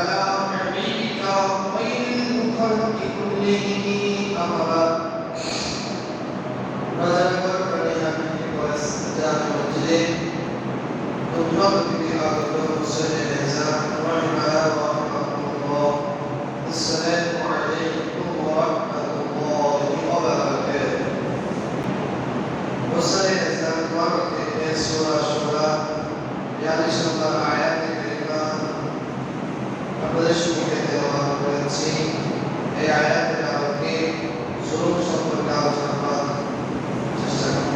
على حبيبك خير الخلق كلهم أما بعد رجاء كريم واستجاب المجلس وبركة هذا المسلم الإنسان رحمه الله السلام عليكم ورحمة الله وبركاته مسلم الإنسان وبركة سورة الشورى يعني سورة الآيات الكريمة আপনাদের সম্মুখে তেলাওয়াত করেছি এই আয়াতের আলোকে জুলুম সম্পর্কে আলোচনা করার চেষ্টা করব।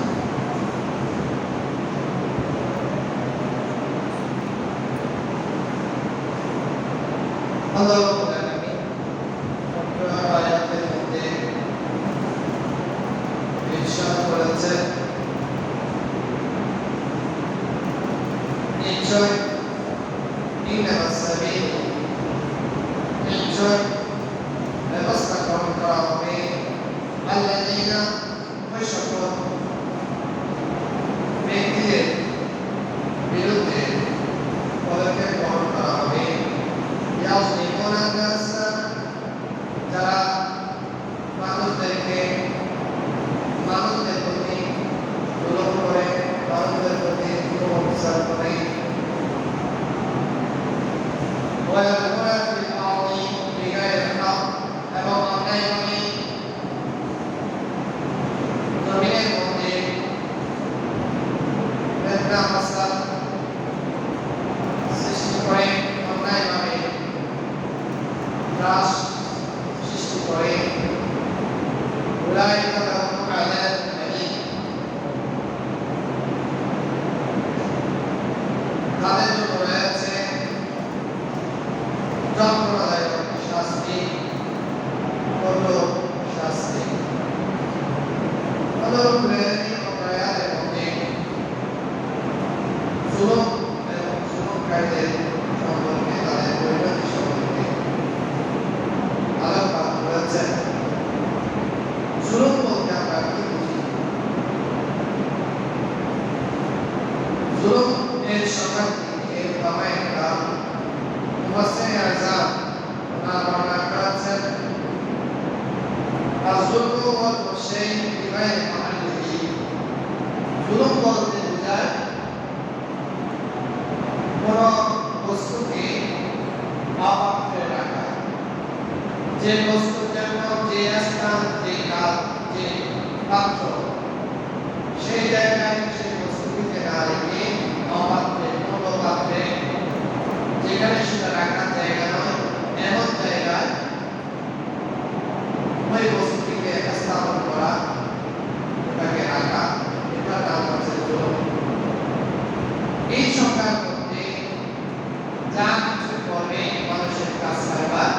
আল্লাহ রাব্বুল আলামিন আয়াতের মধ্যে ইরশাদ করেছেন নিশ্চয় নিশ্চয় ব্যবস্থা গ্রহণ করা হবে আল্লাযীনা ওই সকল ব্যক্তিদের বিরুদ্ধে পদক্ষেপ গ্রহণ করা হবে ইয়াযলিমুনা নাস যারা মানুষদের প্রতি জুলুম করে মানুষদের প্রতি জুলুম অবিচার করে ويبغون في الأرض بغير الحق এবং অন্যায়ভাবে জমিনের মধ্যে ফিতনা ফাসাদ সৃষ্টি করে অন্যায়ভাবে ত্রাস সৃষ্টি করে উলাইকা লাহুম আযাবুন আলীম তাদের জন্য রয়েছে যন্ত্রণাদায়ক শাস্তি কঠোর শাস্তি অনুরূপে আয়াতের মধ্যে জুলুম এবং জুলুমকারীদের সম্পর্কে তাদের পরিণতি সম্পর্কে আলোকপাত করেছেন। জুলুম বলতে আমরা কি বুঝি? জুলুম এর সকাল থেকে বামায় কাম মুফাসসির আযম ওনারা বর্ণনা করেছেন আয-যুলমু ওয়াল শাই বিগাইরি মাহাল্লিহি জুলুম বলতে বোঝায় কোন বস্তুকে অপাত্রে রাখা, যে বস্তুর জন্য যে স্থান, যে কাল, যে পাত্র, সেই জায়গায় সেই বস্তুটিকে না রেখে অপাত্রে, কোন পাত্রে যেখানে সেটা রাখার জায়গা নয় এমন জায়গায় ওই বস্তুটিকে স্থাপন করা, ওটাকে রাখা, এটার নাম হচ্ছে জুলুম। এই সংখ্যার মধ্যে যা কিছু করবে মানুষের কাজ করবার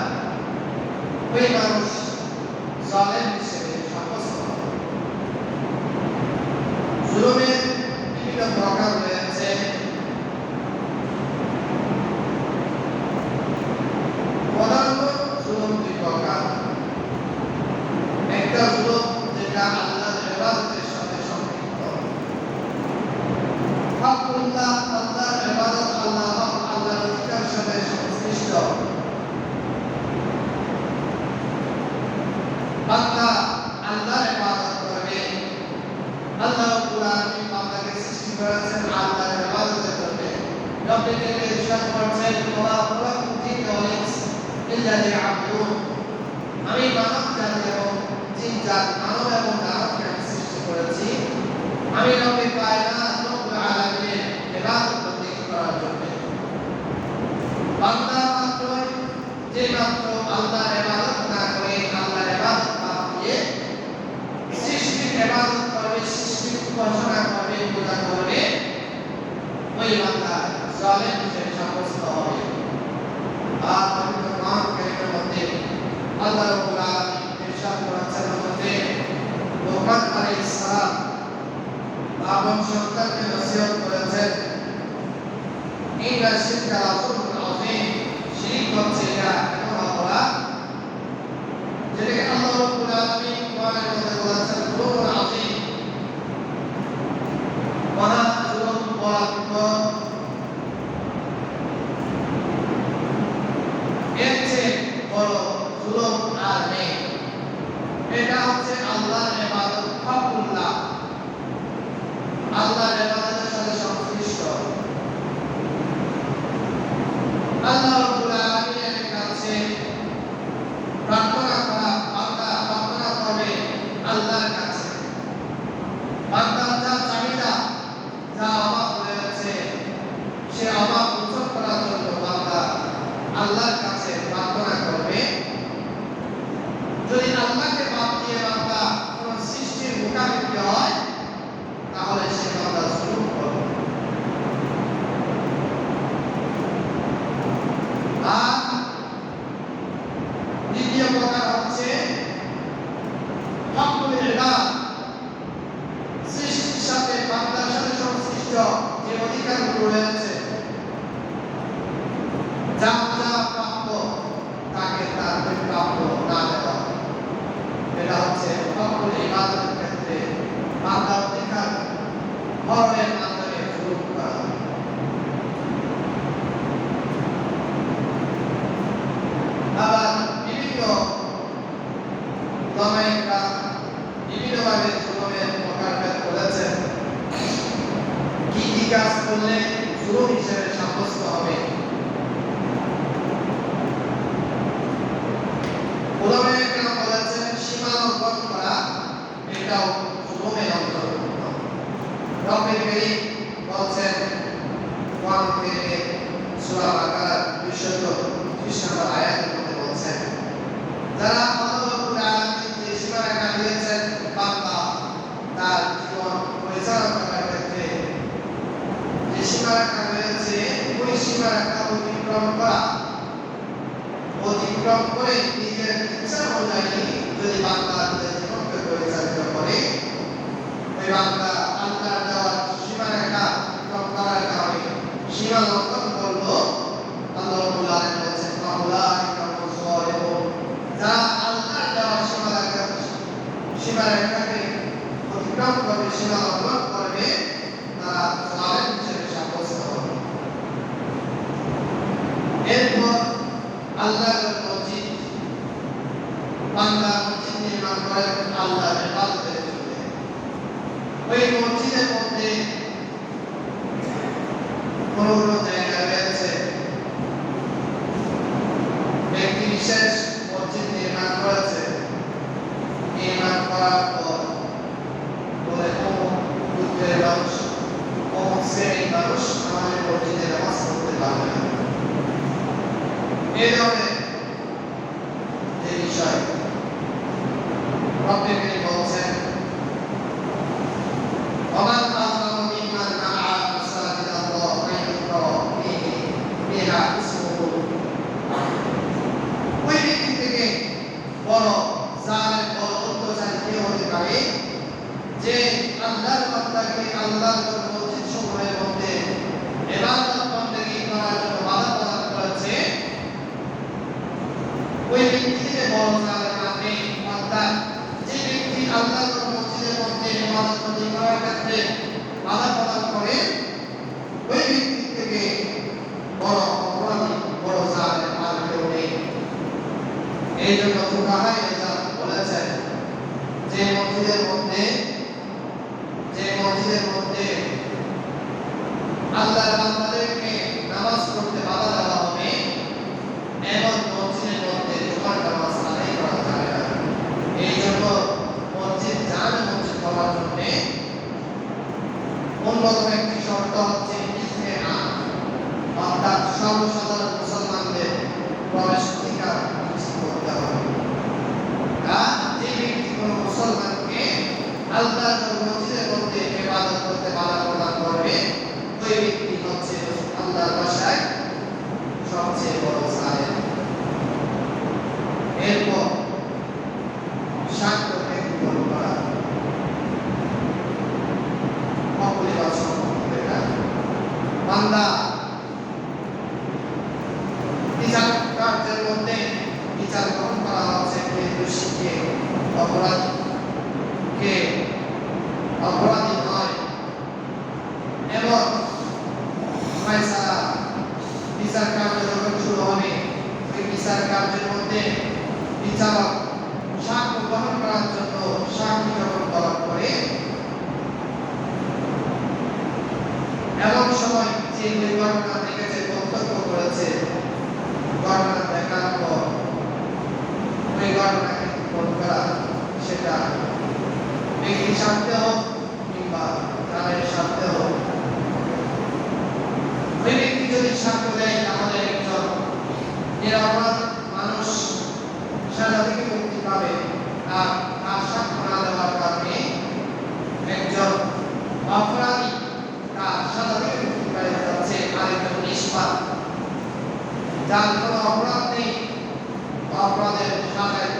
ওই মানুষ জালেম হিসেবে সাব্যস্ত হবে। জুলুমের বিভিন্ন প্রকার রয়েছে। প্রধানত জুলুম দুই প্রকার। একটা জুলুম যেটা আল্লাহর ইবাদতের সাথে সম্পৃক্ত, হকুল্লাহ আল্লাহর ইবাদত, আল্লাহর অধিকার সাথে সংশ্লিষ্ট। বান্দা আল্লাহর ইবাদত করবে, আল্লাহ রাব্বুল আলামিন বান্দাকে সৃষ্টি করেছেন আল্লাহর ইবাদতের জন্য। রব্বুল আলামিন ইরশাদ করেছেন ওয়া খালাকুল জিন্না ওয়াল ইনস ইল্লা লিয়াবুদুন, আমি মানব জাতি এবং জিন জাতি, মানব এবং দানবকে আমি সৃষ্টি করেছি আমি রব্বুল কায়নাত রব্বুল আলামিনের ইবাদত বন্দেগী করার জন্য। বান্দা মাত্রই যে মাত্র আল্লাহর ইবাদত না করে আল্লাহর ইবাদত বাদ দিয়ে সৃষ্টির ইবাদত করবে, সৃষ্টির উপাসনা করবে, পূজা করবে, ওই বান্দা জালেম হিসেবে সাব্যস্ত হবে। আর পবিত্র কোরআন কারীমের মধ্যে আল্লাহ রাব্বুল আলামিন ইরশাদ করেছেন মধ্যে লোকমান আলাইহিস সালাম আপন সন্তানকে নসিহত করেছেন ইন্না শিরকা লাযুলমুন আযীম, শিরক হচ্ছে এটা এমন অপরাধ যেটাকে আল্লাহ রাব্বুল আলামিন কোরআনের মধ্যে বলেছেন যুলমুন আযীম, মহা জুলুম পরাক্রম। আর নেই। এটা হচ্ছে আল্লাহর ইবাদত হকুল্লাহ, আল্লাহর ইবাদতের সাথে সংশ্লিষ্ট। আল্লাহ রাব্বুল আলামিনের কাছে প্রার্থনা করা, বান্দা প্রার্থনা করবে আল্লাহর কাছে। বান্দার যা চাহিদা, যা অভাব রয়েছে, সে অভাব পূরণ করার জন্য বান্দা আল্লাহর কাছে প্রার্থনা করবে। যদি আল্লাহকে বাদ দিয়ে বান্দা কোন সৃষ্টির মুখাপেক্ষি হয়, তাহলে সে বান্দা জুলুম করবে। আর দ্বিতীয় প্রকার হচ্ছে হকুল ইবাদ, সৃষ্টির সাথে বান্দার সাথে সংশ্লিষ্ট যে অধিকারগুলো রয়েছে, যা যা প্রাপ্য তাকে তার প্রাপ্য না দেওয়া, এটা হচ্ছে হকুল ইবাদতের ক্ষেত্রে বান্দার অধিকার হরণের মাধ্যমে জুলুম করা। আবার বিভিন্ন উলামায়ে বিভিন্নভাবে জুলুমের প্রকারভেদ করেছেন। কি কি কাজ করলে জুলুম হিসেবে সাব্যস্ত হবে? উলামায়ে কেরাম বলেছেন সীমা লঙ্ঘন করা এটাও জুলুমের অন্তর্ভুক্ত। রব্বুল কারীম বলেছেন কোরআন কারীমে সূরা বাকারার 230 নম্বর আয়াতের মধ্যে বলেছেন, যারা আল্লাহ রাব্বুল আলামিন যে সীমারেখা দিয়েছেন বান্দা তার জীবন পরিচালনা করার ক্ষেত্রে যে সীমারেখা রয়েছে, ওই সীমারেখা অতিক্রম করে নিজের ইচ্ছা অনুযায়ী যদি বান্দা নিজের জীবনকে পরিচালিত করে, ওই বান্দা আল্লাহর দেওয়া সীমারেখা অতিক্রম করার কারণে সীমা লঙ্ঘন করলো। আল্লাহ রাব্বুল আলামিন বলেছেন আউলাইকা হুমুজ যালিমুন, যারা আল্লাহর দেওয়া সীমারেখাকে অতিক্রম করবে, সীমা লঙ্ঘন করবে, তারা জালেম হিসেবে সাব্যস্ত হবে। এরপর আল্লাহর মসজিদ, বান্দা মসজিদ নির্মাণ করেন আল্লাহর ইবাদতের জন্য। ওই মসজিদের মধ্যে কোন কোন জায়গা রয়েছে ব্যক্তি বিশেষ মসজিদ নির্মাণ করেছে, নির্মাণ করার পর বলে অমুক গোত্রের মানুষ, অমুক শ্রেণীর মানুষ আমাদের মসজিদে নামাজ পড়তে পারবে না। এই ধরনের যে বিষয় রব্বুল কারীম বলছেন ওমান আযলামু মিম্মান মা'a মাসাজিদ আল্লাহ আইয়ুযকারা বিহা ইসমুহু, ওই ব্যক্তি থেকে বড় জালেম, বড় অত্যাচারী কে হতে পারে যে আল্লাহর বান্দাকে আল্লাহর মসজিদ সমূহের মধ্যে ইবাদত বন্দেগী করার জন্য বাধা প্রদান করেছে। ওই ব্যক্তি থেকে বড় জালেম আপনি, অর্থাৎ যে ব্যক্তি আল্লাহর মসজিদের মধ্যে ইবাদত বন্দেগী করার ক্ষেত্রে বাধা প্রদান করে, ওই ব্যক্তি থেকে বড় অপরাধী, বড় জালেম আর কেউ নেই। এই জন্য ফুকাহায়ে ইসলাম বলেছেন যে মসজিদের মধ্যে আল্লাহর বান্দাদেরকে নামাজ পড়তে বাধা দেওয়া হবে, এমন মসজিদের মধ্যে জুমার নামাজ আদায় করা যাবে না। এই জন্য মসজিদ জামে মসজিদ হওয়ার জন্য অন্যতম একটি শর্ত হচ্ছে ইজনে আম, অর্থাৎ সর্বসাধারণ মুসলমানদের প্রবেশ অধিকার নিশ্চিত করতে হবে। আর যে ব্যক্তি কোনো মুসলমানকে আল্লাহর মসজিদের মধ্যে ইবাদত করতে বাধা প্রদান করবে, ওই ব্যক্তি হচ্ছে আল্লাহর ভাষায় সবচেয়ে বড় জালেম। এরপর সাক্ষ্যকে গ্রহণ করা, অপরিবার সম্পর্কে বান্দা বিচার কার্যের মধ্যে বিচার গ্রহণ করা হচ্ছে দোষীকে, অপরাধীকে অপরাধী নয়, এবং বিচার কার্য যখন শুরু হবে, ওই বিচার কার্যের মধ্যে বিচারক সাক্ষ্য গ্রহণ করার জন্য সাক্ষী যখন তলব করে, এমন সময় যে ঘটনা দেখেছে, প্রত্যক্ষ করেছে, ঘটনা দেখার পর ওই ঘটনাকে রিপোর্ট করা, সেটা ব্যক্তির স্বার্থে হোক কিংবা তাদের স্বার্থে হোক, ওই ব্যক্তি যদি সাক্ষ্য দেয় তাহলে একজন নিরপরাধ মানুষ সাজা থেকে মুক্তি পাবে। আর তার সাক্ষ্য না দেওয়ার কারণে একজন অপরাধী তার সাজা থেকে মুক্তি পেয়ে যাচ্ছে আরেকজন নিষ্পাপ, যার কোনো অপরাধ নেই, অপরাধের সাজায়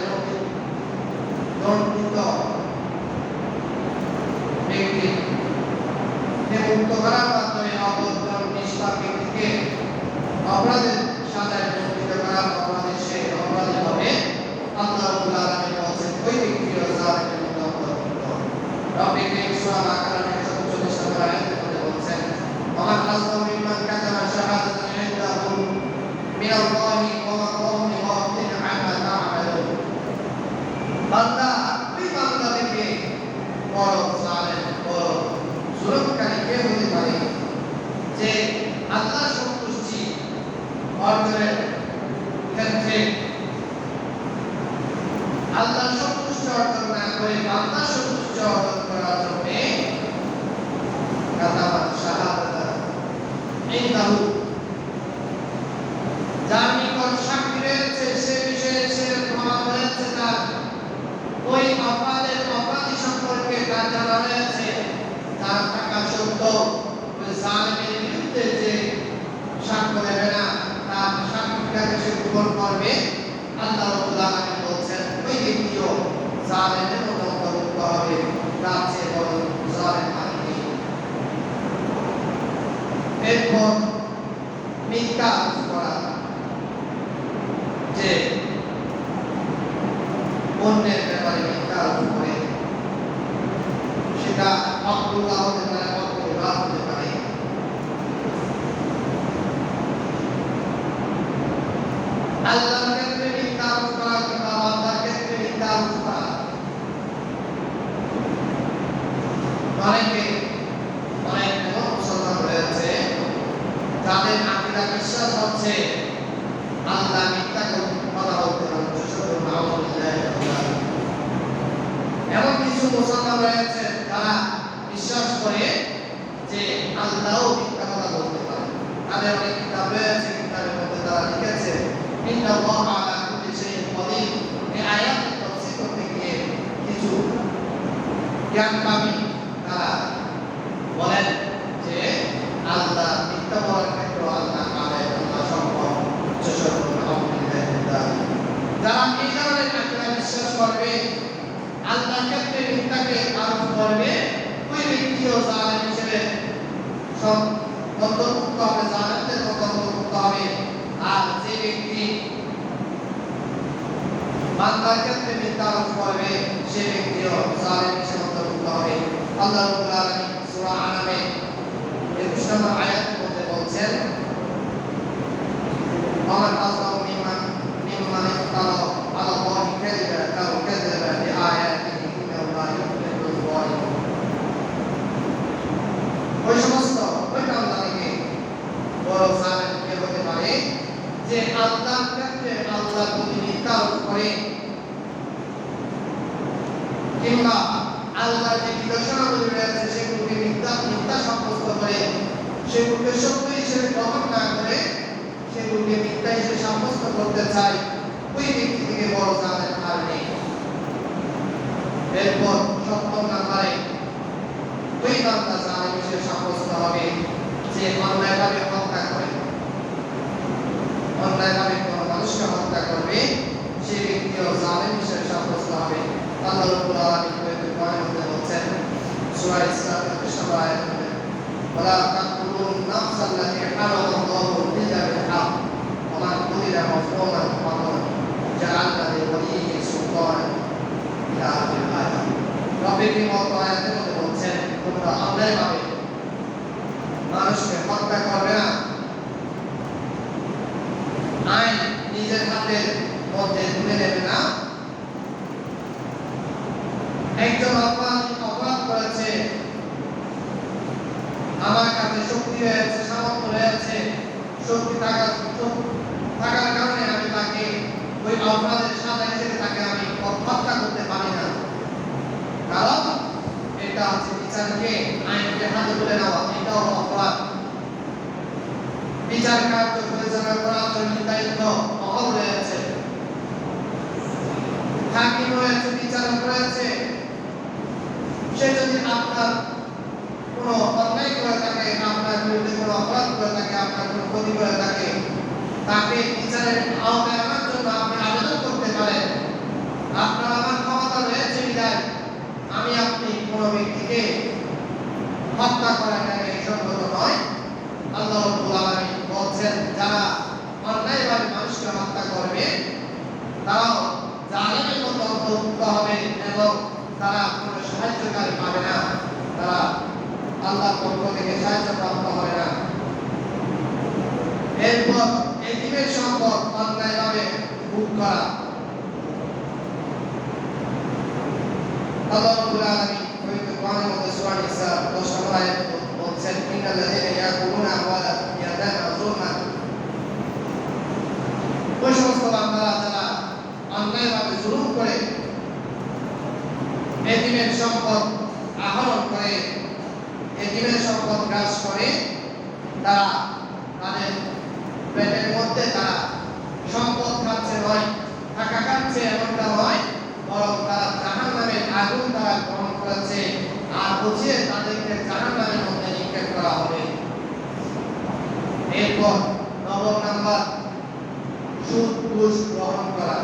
দণ্ডিত ব্যক্তি মুক্ত করার মাধ্যমে অপরাধ নিষ্পাপ ব্যক্তিকে অপরাধের সাজায় দণ্ডিত করার অপরাধে সে অপরাধী হবে। আল্লাহ রাব্বুল আলামিন বলেছেন ওই ব্যক্তিও জালিমের মতো অপরাধ। রব্বি কারীম সূরা বাকারা 144 নম্বর আয়াতে বলেছেন, ওমান আযলামু মিম্মান কাতামা শাহাদাতান ইনদাহু মিনাল্লাহি ওয়া মাল্লাহু বিগাফিলিন আম্মা তা'মালুন। বান্দা ওই বান্দা থেকে বড় জালেম, বড় জুলুমকারী কে হতে পারে যে আল্লাহর সন্তুষ্টি অর্জনের ক্ষেত্রে আল্লাহর সন্তুষ্টি অর্জন না করে বান্দার সন্তুষ্টি অর্জন করার জন্য কাতামা শাহাদাতান ইনদাহু, যার নিকট সাক্ষী রয়েছে, সে বিষয়ে সে প্রমাণ রয়েছে, তার ওই অপরাধী সম্পর্কে তার জানা রয়েছে, তার টাকা সত্য, ওই জালিমের বিরুদ্ধে যে সাক্ষ্য দেবে না, তার সাক্ষীটাকে সে গ্রহণ করবে। আল্লাহ রাব্বুল আলামিন বলছেন ওই ব্যক্তিও জালিমের মতো অন্তর্ভুক্ত হবে, তার চেয়ে বড় জালিম আর নেই। এরপর মিথ্যা করা, যে অন্যের ব্যাপারে মিথ্যা আরোপ করে, সেটা আব্দুল্লাহ হতে পারে, আব্দুল্লাহ হতে পারে। আল্লাহর ক্ষেত্রে মিথ্যা আরোপ করা কিংবা বান্দার ক্ষেত্রে মিথ্যা আরোপ করা, অনেক মুসলমান রয়েছে যাদের আকীদা বিশ্বাস হচ্ছে আল্লাহ মিথ্যা কথা বলতে পারে। এমন কিছু মুসলমান রয়েছে যারা বিশ্বাস করে যে আল্লাহও মিথ্যা কথা বলতে পারে। তাদের অনেক কিতাব রয়েছে, কিতাবের মধ্যে তারা লিখেছে ইন্নাল্লাহা আলা কুল্লি শাইইন কাদির। এই আয়াতের তাফসীর করতে গিয়ে কিছু জ্ঞানকামী তারা বলেন যে আল্লাহ মিথ্যা বলার ক্ষেত্রে আল্লাহ কাদের, আল্লাহ সম্ভব, যারা এই ধরনের আকীদা বিশ্বাস করবে, আল্লাহর ক্ষেত্রে মিথ্যাকে আরোপ করবে, ওই ব্যক্তিও জালিম হিসেবে অন্তর্ভুক্ত হবে, জালিমদের মতো অন্তর্ভুক্ত হবে। আর যে ব্যক্তি বান্দার ক্ষেত্রে মিথ্যা আরোপ করবে, সে ব্যক্তিও জালিম হিসেবে অন্তর্ভুক্ত হবে। আল্লাহ রাব্বুল আলামিন সূরা আনামে 21 নম্বর আয়াতের মধ্যে বলছেন, ওমান আযলামু মিম্মান ইফতারা আলা আল্লাহি কাযিবান আও কাযাবা বিআয়াতিহি ইন্নাহু লা ইউফলিহুল যালিমুন। ওই সমস্ত ওই বান্দা থেকে বড় জালিম কে হতে পারে যে আল্লাহর ক্ষেত্রে আল্লাহর প্রতি মিথ্যা আরোপ করে কিংবা আল্লাহর যে নিদর্শনাবলী রয়েছে সেগুলোকে মিথ্যা সাব্যস্ত করে, সেগুলোকে সত্য হিসেবে গ্রহণ না করে সেগুলোকে মিথ্যা হিসেবে সাব্যস্ত করতে চায়, ওই ব্যক্তি থেকে বড় জালিম আর নেই। এরপর ৭০ নম্বরে ওই বান্দা জালিম হিসেবে সাব্যস্ত হবে যে অন্যায়ভাবে হত্যা করে, অন্যায়ভাবে কোনো মানুষকে হত্যা করবে, সেই ব্যক্তিও জালিম হিসেবে সাব্যস্ত হবে। আল্লাহ রাব্বুল আলামিন কোরআনের মধ্যে বলেছেন সূরা ইসরা ৩১ নম্বর আয়াতে, ওয়ালা তাকতুলুন নাফসাল্লাতী হারামাল্লাহু ইল্লা বিল হক ওয়া মান কুতিলা মাযলুমান ফাকাদ জাআলনা লিওয়ালিয়্যিহি সুলতানান ইলা আখির আয়াত। রব্বুল মত আয়াতের মধ্যে বলছেন তোমরা অন্যায়ভাবে মানুষকে হত্যা করবে না, আইন নিজের হাতের মধ্যে তুলে নেবে না। একজন অপরাধ করেছে, আমার কাছে শক্তি রয়েছে, সামর্থ্য রয়েছে, শক্তি থাকার কারণে আমি তাকে ওই অপরাধের সাজা হিসেবে তাকে আমি হত্যা করতে পারি না, কারণ এটা হচ্ছে বিচারকে আইনকে হাতে তুলে নেওয়া, এটাও অপরাধ। বিচার কার্য পরিচালনা করার জন্য দায়িত্ব মহল রয়েছে, হাকিম রয়েছে, বিচারক রয়েছে। সে যদি আপনার কোনো অন্যায় করে থাকে, আপনার বিরুদ্ধে কোনো অপরাধ করে থাকে, আপনার কোনো ক্ষতি করে থাকে, তাকে বিচারের আওতায় আনার জন্য আপনি আবেদন করতে পারেন। আপনার আমার ক্ষমতা রয়েছে বিধায় আমি আপনি কোনো ব্যক্তিকে হত্যা করাটা সঙ্গত নয়। আল্লাহ রাব্বুল আলামিন বলছেন, যারা অন্যায়ভাবে মানুষকে হত্যা করবে তারাও জালিমের মতো অন্তর্ভুক্ত হবে এবং তারা কোনো সাহায্যকারী পাবে না, তারা আল্লাহর পক্ষ থেকে সাহায্য প্রাপ্ত হবে না। এরপর এতিমের সম্পদ অন্যায়ভাবে ভোগ করা। আল্লাহ রাব্বুল আলামিন পবিত্র কোরআনের মধ্যে সূরা নিসা 10 নম্বর আয়াতে বলছেন, ইন্নাল্লাযীনা ইয়াকুলুনা আমওয়ালা ইয়াতামা যুলমান। ওই সমস্ত বান্দারা যারা অন্যায়ভাবে জুলুম করে এতিমের সম্পদ আহরণ করে, এতিমের সম্পদ গ্রাস করে, তারা তাদের পেটের মধ্যে তারা সম্পদ খাচ্ছে নয়, টাকা খাচ্ছে এমনটা নয়, বরং তারা জাহান্নামের আগুন তারা গ্রহণ করেছে, আর বুঝিয়ে তাদেরকে জাহান্নামের মধ্যে নিক্ষেপ করা হবে। এরপর 9 নাম্বার, সুদ ঘুষ গ্রহণ করা,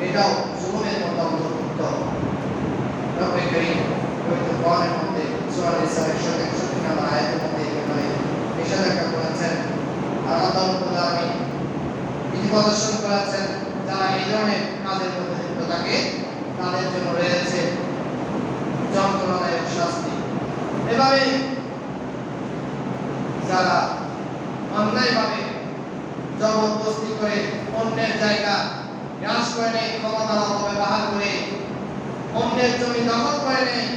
এটাও জুলুমের মধ্যে অন্তর্ভুক্ত। রব্বে কারীম পবিত্র কোরআনের মধ্যে সূরা নিসা 161 নম্বর আয়াতের মধ্যে একেবারে নিষেধাজ্ঞা করেছেন। আর আল্লাহ রাব্বুল আলামিন বিধি প্রদর্শন করেছেন, যারা এই ধরনের কাজের মধ্যে লিপ্ত থাকে তাদের জন্য রয়েছে যন্ত্রণাদায়ক শাস্তি। এভাবে যারা অন্যায়ভাবে জবরদস্তি করে অন্যের জায়গা গ্রাস করে নেয়, ক্ষমতার অপব্যবহার করে অন্যের জমি দখল করে নেয়,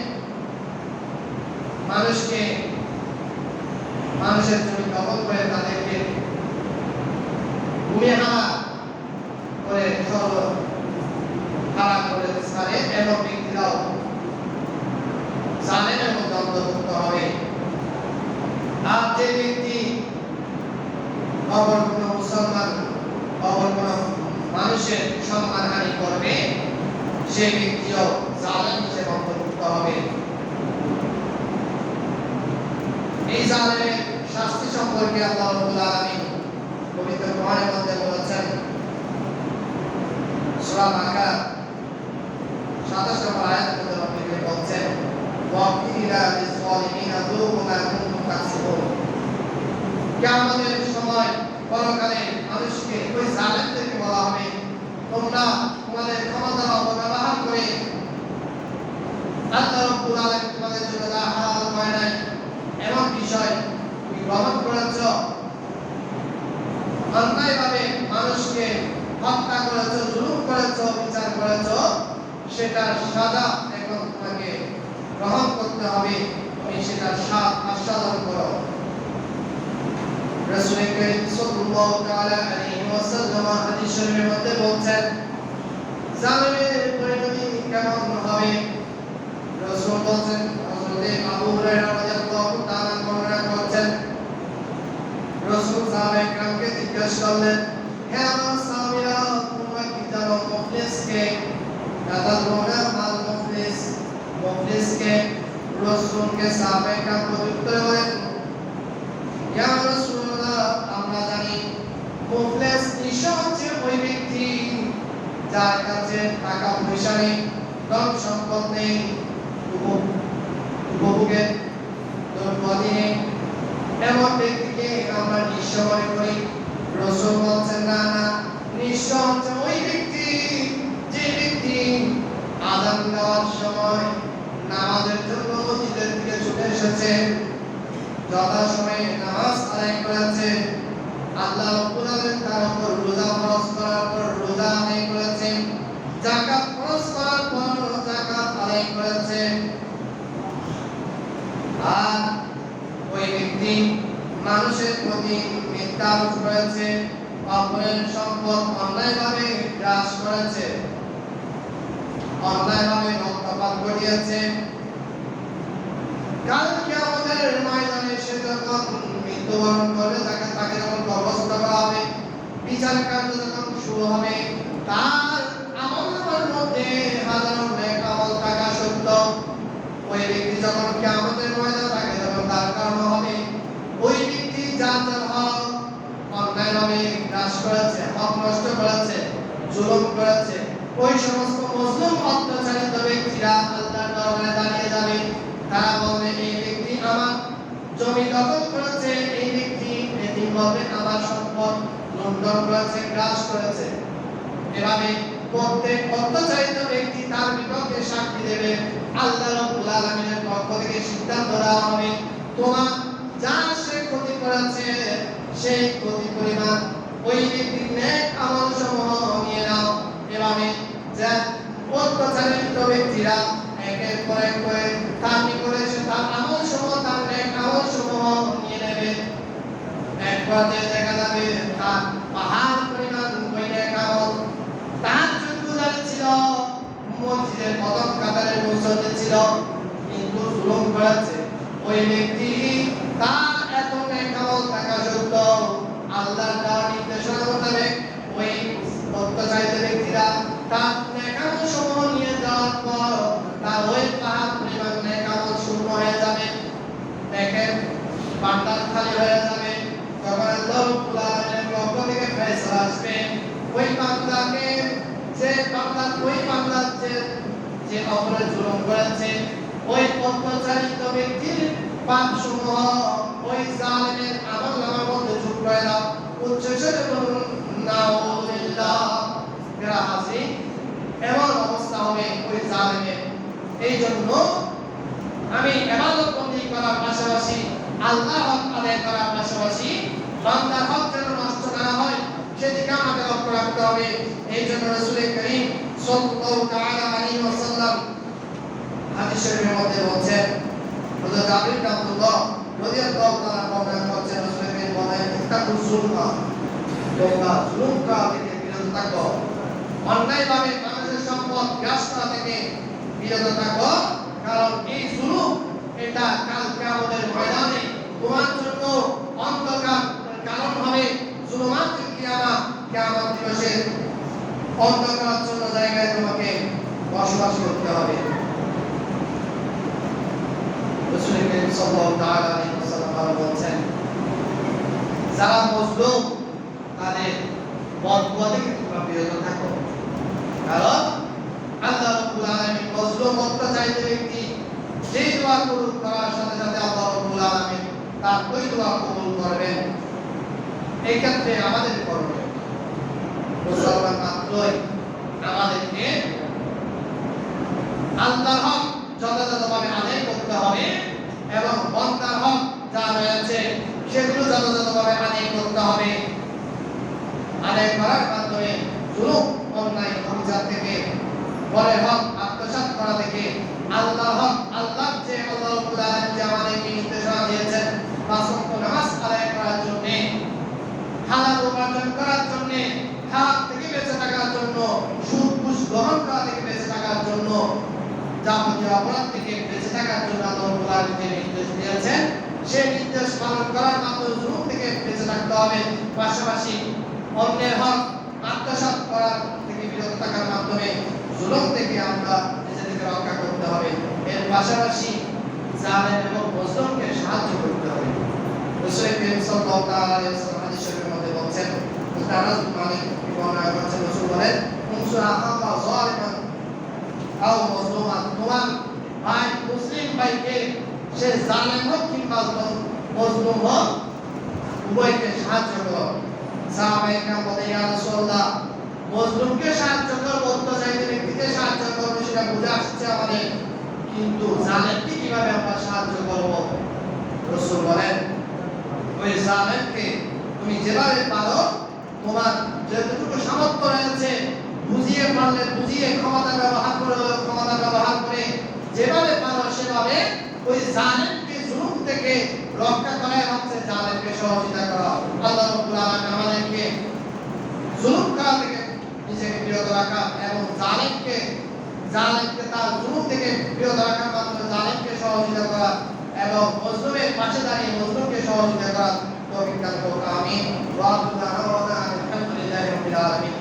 মানুষের জমি দখল করে তাদেরকে ভূমিহারা করে হারা করে ছাড়ে, এবং ব্যক্তিরাও জালেমের মধ্যে অন্তর্ভুক্ত হবে। আর যে ব্যক্তি অপর কোনো মুসলমান, অপর কোনো মানুষের সম্মানহানি করবে, সেই ব্যক্তিও জালেম হিসেবে অন্তর্ভুক্ত হবে। এই জালেমের শাস্তি সম্পর্কে আল্লাহ রাব্বুল আলামিন পবিত্র কোরআনের মধ্যে বলেছেন, সূরা বাকারা 27 নম্বর আয়াতে মধ্যে বলছেন, ওয়াকিলা লিয-যালিমিনা যুকু মা কুনতুম তাকসিবুন। কিয়ামতের সময় পরকালে মানুষকে ওই জালেমদেরকে বলা হবে, তোমরা তোমাদের ক্ষমতার অপব্যবহার করে আল্লাহ রাব্বুল আলামিন তোমাদের জন্য যা হালাল করে নাই এমন বিষয় তুমি গ্রহণ করেছ, অন্যায়ভাবে মানুষকে হত্যা করেছ, জুলুম করেছ, বিচার করেছ, সেটার সাজা এখন তোমাকে গ্রহণ করতে হবে, তুমি সেটার স্বাদ আস্বাদন করো। রাসূল কারীম সাল্লাল্লাহু তাআলা আলাইহি ওয়াসাল্লাম হাদিস শরীফের মধ্যে বলছেন, জালিমের পরিণতি কেমন হবে? রাসূল বলেন, হযরত আবু হুরায়রা রাদিয়াল্লাহু তাআলা বর্ণনা করছেন, রাসূল সাহাবায়ে কেরামকে জিজ্ঞাসা করলেন, হে আমার সাহাবীরা, তোমরা কি জানো মুফলিসকে? তাদরুনা মাল মুফলিস, মুফলিসকে? রাসূলকে সাহাবায়ে কেরাম প্রত্যুত্তরে বলেন, ইয়া রাসূলুল্লাহ, আমরা জানি মুফলিস নিঃস্ব হচ্ছে ওই ব্যক্তি যার কাছে টাকা পয়সা নেই, ধন সম্পদ নেই, উপভোগের দ্রব্যাদি নেই, এমন ব্যক্তিকে আমরা নিঃস্ব মনে করি। রাসূল বলছেন, না না, নিঃস্ব হচ্ছে ওই ব্যক্তি যে ব্যক্তি আযান দেওয়ার সময় নামাজের জন্য মসজিদের দিকে ছুটে এসেছে, যথাসময়ে নামাজ আদায় করেছে, আল্লাহ রাব্বুল আলামিন তার উপর রোজা ফরজ করার পর রোজা দারুণ করেছে, অপরের সম্পদ অন্যায়ভাবে গ্রাস করেছে, অন্যায়ভাবে রক্তপাত ঘটিয়েছে, কাল কিয়ামতের ময়দানে সে যখন মৃত্যুবরণ করবে তাকে যখন কবরস্থ করা হবে, বিচার কার্য যখন শুরু হবে, তার আমলনামার মধ্যে হাজারো নেক আমল থাকা সত্ত্বেও ওই ব্যক্তি যখন কিয়ামতের ময়দানে থাকে তখন তার কারণ হবে ওই ব্যক্তি যার হক অন্যায়ভাবে গ্রাস করেছে, হক নষ্ট করেছে, জুলুম করেছে, ওই সমস্ত মুসলিম অত্যাচারিত ব্যক্তিরা আল্লাহর দরবারে দাঁড়িয়ে যাবে। তারা বলবে এই ব্যক্তি আমার জমি দখল করেছে, এই ব্যক্তি এদিন বলবে আমার সম্পদ লুণ্ঠন করেছে, গ্রাস করেছে। এভাবে প্রত্যেক অত্যাচারিত ব্যক্তি তার বিপক্ষে সাক্ষী দেবে। আল্লাহ রাব্বুল আলামিনের পক্ষ থেকে সিদ্ধান্ত দেওয়া হবে তোমার যা সে ক্ষতি করেছে সেই ক্ষতি পরিমাণ ওই ব্যক্তির নেক আমল সমূহ নিয়ে নাও। এভাবে যে অত্যাচারিত ব্যক্তিরা একের পর এক করে তার নিকটে এসে তার আমল সমূহ, তার নেক আমল সমূহ নিয়ে নেবে। এক পর্যায়ে দেখা যাবে তার পাহাড় পরিমাণ ওই নেক আমল, তার যোগ্যতা ছিল মসজিদের প্রথম কাতারের মুসল্লি ছিল, কিন্তু জুলুম করেছে। ওই ব্যক্তি তার এত নেক আমল থাকা সত্ত্বেও আল্লাহর দেওয়া নির্দেশনা মোতাবেক ওই অত্যাচারিত ব্যক্তিরা তার নেক আমল সমূহ নিয়ে যাওয়ার পর তার ওই পাহাড় পরিমাণ নেক আমল শূন্য হয়ে যাবে। দেখেন ভান্ডার খালি হয়ে যাবে। তখন আল্লাহ রাব্বুল আলামিনের পক্ষ থেকে ফয়সালা আসবে ওই বান্দাকে, যে বান্দা ওই বান্দা যে অপরাধ জুলুম করেছে, ওই অত্যাচারিত ব্যক্তির পাপ সমূহ ওই জালিমের আমলনামার মধ্যে যোগ করে দাও। উচ্চস্বরে বলুন নাউযুবিল্লাহ। যারা হাসি এমন অবস্থা হবে ওই জালিমের। এই জন্য আমি ইবাদত বন্দেগী করার পাশাপাশি আল্লাহর হক আদায় করার পাশাপাশি বান্দার হক যেন নষ্ট না হয় সেদিকে আমাদের লক্ষ্য রাখতে হবে। এই জন্য রাসূল করিম সাল্লাল্লাহু তাআলা আলাইহি ওয়াসাল্লাম হাদিস শরীফের মধ্যে বলেন, হযরত জাবির বিন আব্দুল্লাহ রাদিয়াল্লাহু তাআলা বর্ণনা করছেন, রাসূল করিম বলেন তাকু জুলমা, তোমরা জুলুম করা থেকে বিরত থাকো, অন্যায়ভাবে মানুষের সম্পদ গ্রাস করা থেকে বিরত থাকো, কারণ এই জুলুম এটা কাল কিয়ামতের ময়দানে তোমার জন্য অন্ধকার কারণ হবে। জুলুমাত কিয়ামত দিবসে অন্ধকারাচ্ছন্ন জায়গায় তোমাকে বসবাস করতে হবে। রাসূল করিম সাল্লাল্লাহু তাআলা আলাইহি ওয়াসাল্লাম বলেন, যারা মজলুম তাদের বদদুয়া থেকে তোমরা বিরত থাকো, কারণ আল্লাহ রাব্বুল আলামিন মজলুম অত্যাচারিত ব্যক্তি যে দোয়া কবুল করার সাথে সাথে আল্লাহ রাব্বুল আলামিন তার ওই দোয়া কবুল করবেন। এই ক্ষেত্রে আমাদের করণীয় মুসলমান মাত্রই আমাদেরকে আল্লাহর হক যথাযথভাবে আদায় করতে হবে এবং বান্দার হক যা রয়েছে সেগুলো যথাযথভাবে আদায় করতে হবে। আদায় করার মাধ্যমে জুলুম অন্যায় অবিচার থেকে, পরের হক আত্মসাৎ করা থেকে, আল্লাহর হক আল্লাহ যে আল্লাহ রাব্বুল আলামিন যে আমাদেরকে নির্দেশনা দিয়েছেন পাঁচ ওয়াক্ত নামাজ আদায় করার জন্য, হালাল উপার্জন করার জন্য, হারাম থেকে বেঁচে থাকার জন্য, সুদ ঘুষ গ্রহণ করা থেকে বেঁচে থাকার জন্য, যাবতীয় অপরাধ থেকে বেঁচে থাকার জন্য আল্লাহ রাব্বুল আলামিন যে নির্দেশ দিয়েছেন সেই নির্দেশ পালন করার মাধ্যমে জুলুম থেকে বেঁচে থাকতে হবে। পাশাপাশি অন্যের হক আত্মসাৎ করা থেকে বিরত থাকার মাধ্যমে জুলুম থেকে আমরা নিজেদেরকে রক্ষা করতে হবে। এর পাশাপাশি জালেম এবং মজলুমকে সাহায্য করতে হবে। রাসূল করিম সাল্লাল্লাহু তাআলা আলাইহি ওয়াসাল্লাম হাদিস শরীফের মধ্যে বলেন, তারাজ মালিক বর্ণনা করেছেন, রাসূল বলেন উনসুর আখাকা যালিমান আও মজলুমান, তোমার ভাই মুসলিম ভাইকে সে জালেম হোক কিংবা মজলুম হোক উভয়কে সাহায্য করো। সাহাবায়ে কেরাম বলেন, ইয়া রাসূলুল্লাহ মজলুমকে সাহায্য করব, অত্যাচারিত ব্যক্তিকে সাহায্য করব সেটা বুঝে আসছে আমাদের, কিন্তু জালেমকে কিভাবে আমরা সাহায্য করব? রাসূল বলেন ওই জালেমকে তুমি যেভাবে পারো তোমার যতটুকু সামর্থ্য রয়েছে বুঝিয়ে পারলে বুঝিয়ে ক্ষমতা ব্যবহার করে যেভাবে পারো সেভাবে ওই জালেমকে জুলুম থেকে রক্ষা করাই হচ্ছে জালেমকে সহযোগিতা করা। আল্লাহ রাব্বুল আলামিন আমাদেরকে জুলুম করা থেকে নিজেকে বিরত রাখা এবং জালেমকে তার জুলুম থেকে বিরত রাখার মাধ্যমে জালেমকে সহযোগিতা করা এবং মজলুমের পাশে দাঁড়িয়ে মজলুমকে সহযোগিতা করা তৌফিক দান করুন। আমিন। ওয়া আখিরু দাওয়ানা আলহামদুলিল্লাহি রাব্বিল আলামিন।